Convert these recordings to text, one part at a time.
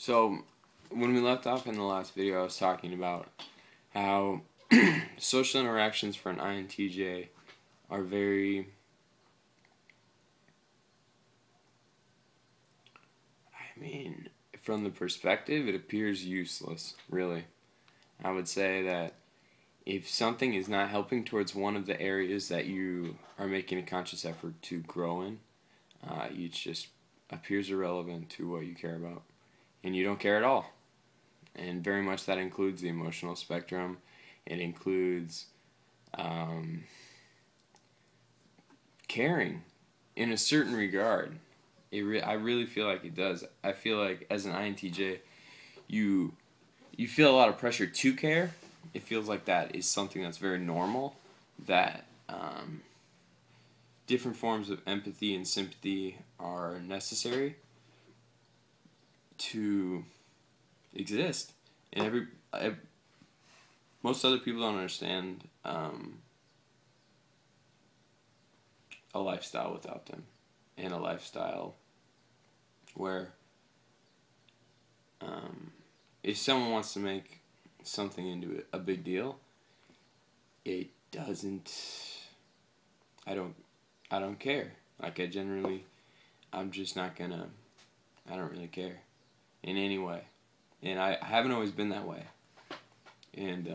So, when we left off in the last video, I was talking about how social interactions for an INTJ are very, from the perspective, it appears useless, really. I would say that if something is not helping towards one of the areas that you are making a conscious effort to grow in, it just appears irrelevant to what you care about. And you don't care at all. And very much that includes the emotional spectrum. It includes caring in a certain regard. I really feel like it does. I feel like as an INTJ, you feel a lot of pressure to care. It feels like that is something that's very normal, that different forms of empathy and sympathy are necessary to exist. And most other people don't understand a lifestyle without them, and a lifestyle where if someone wants to make something into a big deal, it doesn't. I don't care. Like I'm just not gonna. I don't really care in any way, and I haven't always been that way, and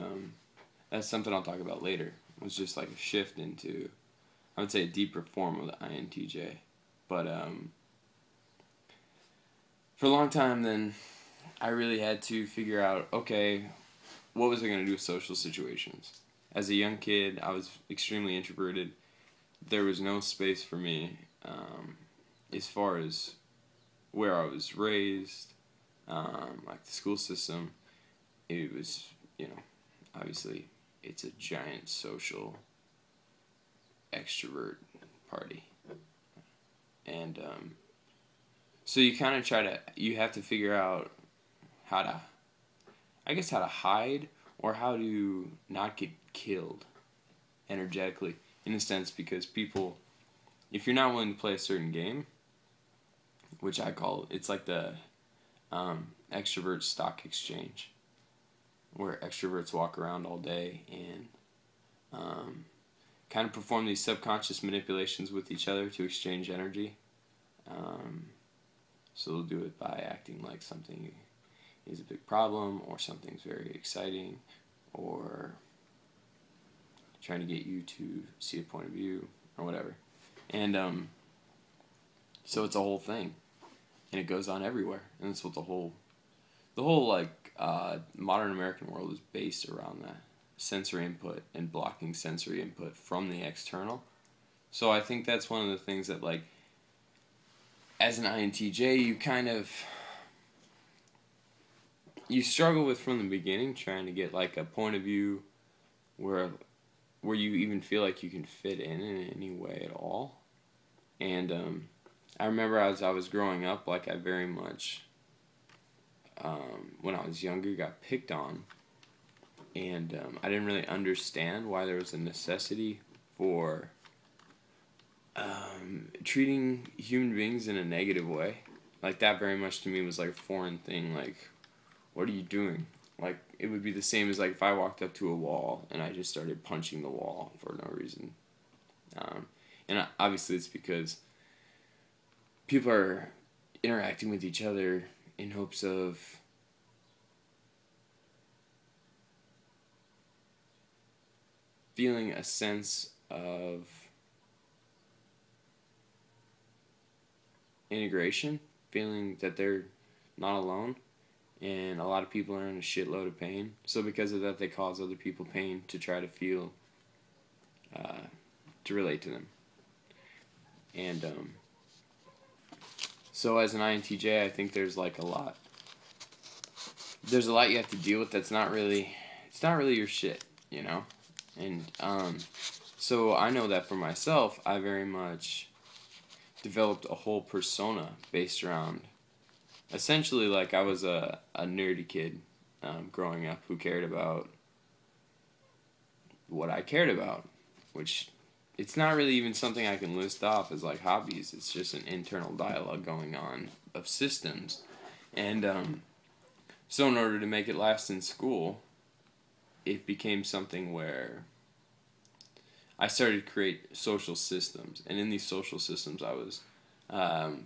that's something I'll talk about later. It was just like a shift into, I would say, a deeper form of the INTJ, but for a long time then, I really had to figure out, okay, what was I going to do with social situations? As a young kid, I was extremely introverted. There was no space for me as far as where I was raised, like the school system. It was, obviously it's a giant social extrovert party. And so you kind of you have to figure out how to hide, or how to not get killed energetically, in a sense, because people, if you're not willing to play a certain game, which I call, it's like the extrovert stock exchange, where extroverts walk around all day and kind of perform these subconscious manipulations with each other to exchange energy. So they'll do it by acting like something is a big problem, or something's very exciting, or trying to get you to see a point of view, or whatever. And so it's a whole thing, and it goes on everywhere, and that's what the whole modern American world is based around, that sensory input and blocking sensory input from the external. So I think that's one of the things that, like, as an INTJ, you struggle with from the beginning, trying to get like a point of view where you even feel like you can fit in any way at all. And I remember as I was growing up, like, I very much, when I was younger, got picked on, and I didn't really understand why there was a necessity for treating human beings in a negative way. Like, that very much to me was like a foreign thing. Like, what are you doing? Like, it would be the same as, like, if I walked up to a wall and I just started punching the wall for no reason. And obviously it's because people are interacting with each other in hopes of feeling a sense of integration, feeling that they're not alone, and a lot of people are in a shitload of pain. So because of that, they cause other people pain to try to feel, to relate to them. And so as an INTJ, I think there's a lot you have to deal with it's not really your shit, And so I know that for myself, I very much developed a whole persona based around, essentially, like, I was a nerdy kid growing up who cared about what I cared about, which it's not really even something I can list off as, like, hobbies. It's just an internal dialogue going on of systems. And So in order to make it last in school, it became something where I started to create social systems. And in these social systems, I was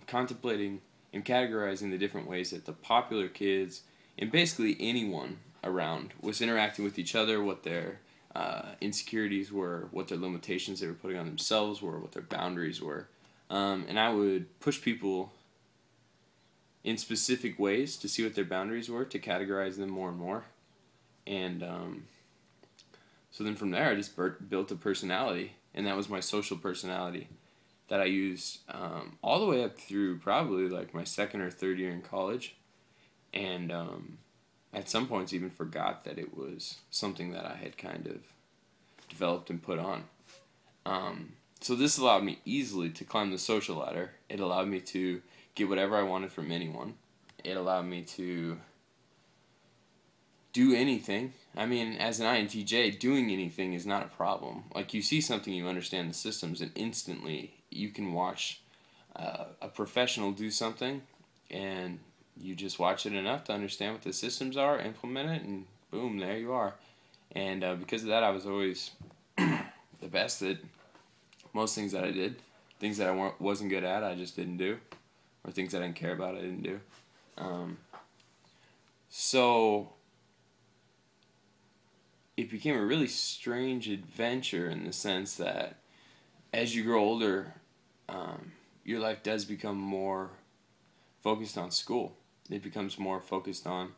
contemplating and categorizing the different ways that the popular kids and basically anyone around was interacting with each other, what their insecurities were, what their limitations they were putting on themselves were, what their boundaries were. And I would push people in specific ways to see what their boundaries were, to categorize them more and more. And so then from there, I just built a personality, and that was my social personality that I used all the way up through probably like my second or third year in college. And at some points even forgot that it was something that I had kind of developed and put on. So this allowed me easily to climb the social ladder. It allowed me to get whatever I wanted from anyone. It allowed me to do anything. I mean, as an INTJ, doing anything is not a problem. Like, you see something, you understand the systems, and instantly you can watch a professional do something, and you just watch it enough to understand what the systems are, implement it, and boom, there you are. And because of that, I was always the best at most things that I did. Things that I wasn't good at, I just didn't do. Or things I didn't care about, I didn't do. So it became a really strange adventure in the sense that as you grow older, your life does become more focused on school. It becomes more focused on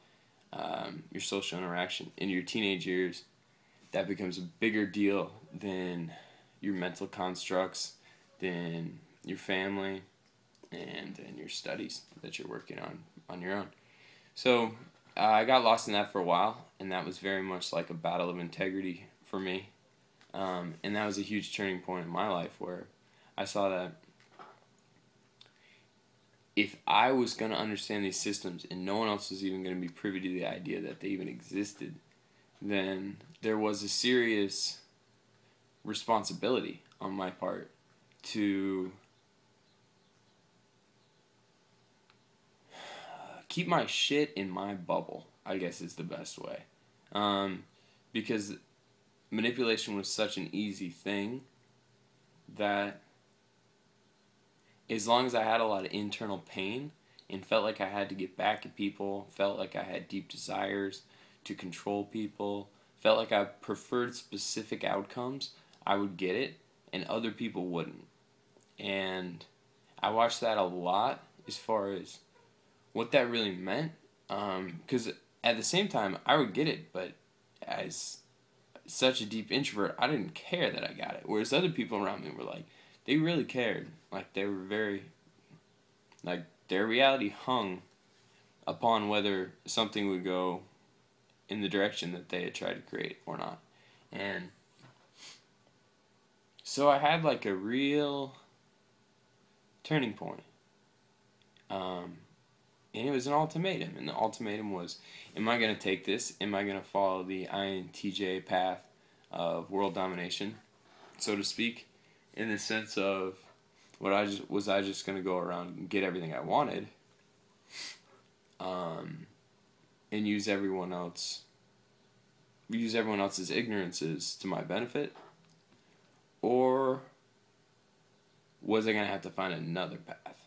your social interaction. In your teenage years, that becomes a bigger deal than your mental constructs, than your family, and your studies that you're working on your own. So I got lost in that for a while, and that was very much like a battle of integrity for me. And that was a huge turning point in my life where I saw that if I was going to understand these systems and no one else was even going to be privy to the idea that they even existed, then there was a serious responsibility on my part to keep my shit in my bubble, I guess is the best way. Because manipulation was such an easy thing that as long as I had a lot of internal pain and felt like I had to get back at people, felt like I had deep desires to control people, felt like I preferred specific outcomes, I would get it, and other people wouldn't. And I watched that a lot as far as what that really meant. Because at the same time, I would get it, but as such a deep introvert, I didn't care that I got it. Whereas other people around me were like, they really cared. Like, they were very, like, their reality hung upon whether something would go in the direction that they had tried to create or not. And so I had like a real turning point. And it was an ultimatum. And the ultimatum was, am I going to take this? Am I going to follow the INTJ path of world domination, so to speak? In the sense of, was I just going to go around and get everything I wanted, and use everyone else's ignorances to my benefit, or was I going to have to find another path?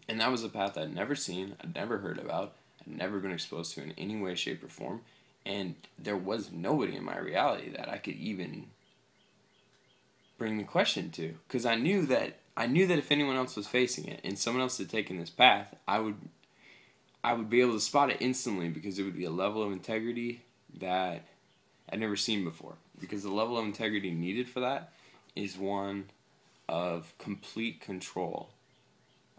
And that was a path I'd never seen, I'd never heard about, I'd never been exposed to in any way, shape, or form, and there was nobody in my reality that I could even bring the question to, because I knew that if anyone else was facing it and someone else had taken this path, I would be able to spot it instantly, because it would be a level of integrity that I'd never seen before. Because the level of integrity needed for that is one of complete control,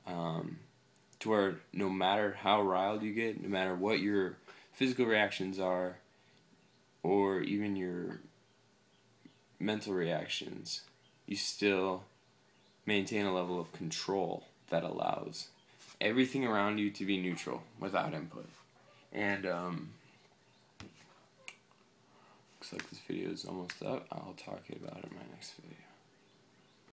to where no matter how riled you get, no matter what your physical reactions are, or even your mental reactions, you still maintain a level of control that allows everything around you to be neutral without input. And looks like this video is almost up. I'll talk about it in my next video.